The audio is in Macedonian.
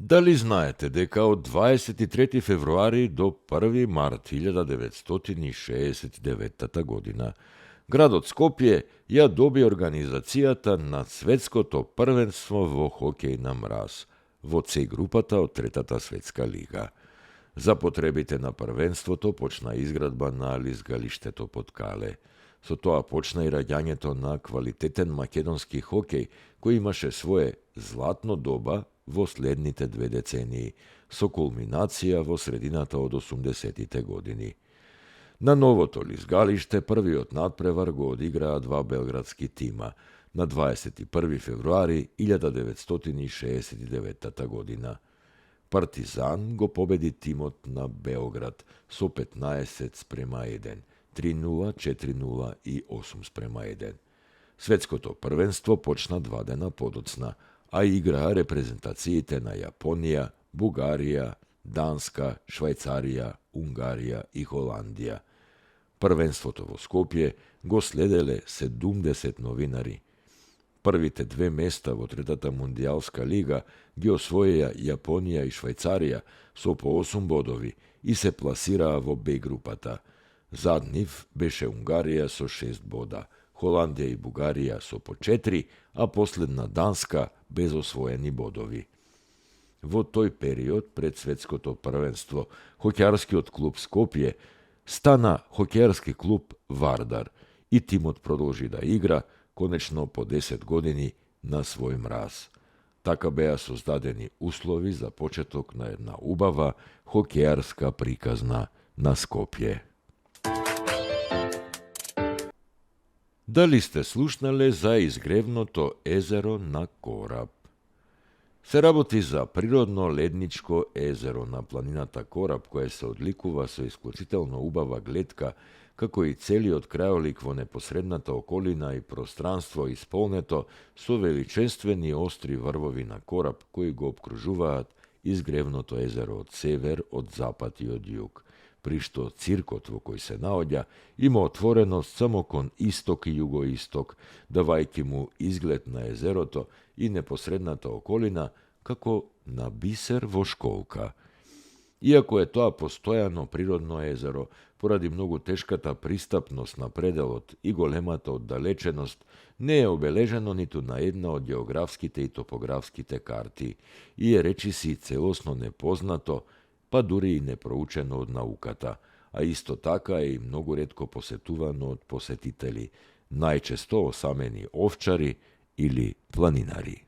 Дали знаете дека од 23 февруари до 1 март 1969 година градот Скопје ја доби организацијата на светското првенство во хокеј на мраз во С групата од Третата светска лига. За потребите на првенството почна изградба на лизгалиштето под Кале. Со тоа почна и раѓањето на квалитетен македонски хокеј кој имаше свое златно доба во следните 2 децении, со кулминација во средината од 80-тите години. На новото лизгалиште првиот надпревар го одиграа 2 белградски тима на 21 февруари 1969 година. Партизан го победи тимот на Београд со 15:1, 3:0, 4:0 и 8:1. Светското првенство почна 2 дена подоцна, а играа репрезентациите на Јапонија, Бугарија, Данска, Швајцарија, Унгарија и Холандија. Првенството во Скопје го следеле 70 новинари. Првите 2 места во Третата мундијалска лига ги освоија Јапонија и Швајцарија со по 8 бодови и се пласираа во Б групата. Зад нив беше Унгарија со 6 бода, Холандија и Бугарија со по 4, а последна Данска без освоени бодови. Во тој период пред светското првенство, хокеарскиот клуб Скопје стана хокеарски клуб Вардар и тимот продолжи да игра, конечно по 10 години на свој мраз. Така беа создадени услови за почеток на една убава хокеарска приказна на Скопје. Дали сте слушнале за изгревното езеро на Кораб? Се работи за природно ледничко езеро на планината Кораб, кое се одликува со исклучително убава гледка, како и целиот крајолик во непосредната околина и пространство исполнето со величествени остри врвови на Кораб, кои го обкружуваат изгревното езеро од север, од запад и од југ, при што циркот во кој се наоѓа има отвореност само кон исток и југоисток, давајќи му изглед на езерото и непосредната околина како на бисер во школка. Иако е тоа постојано природно езеро, поради многу тешката пристапност на пределот и големата оддалеченост, не е обележено ниту на една од географските и топографските карти и е речиси целосно непознато, па дури и непроучено од науката, а исто така е и многу ретко посетувано од посетители, најчесто осамени овчари или планинари.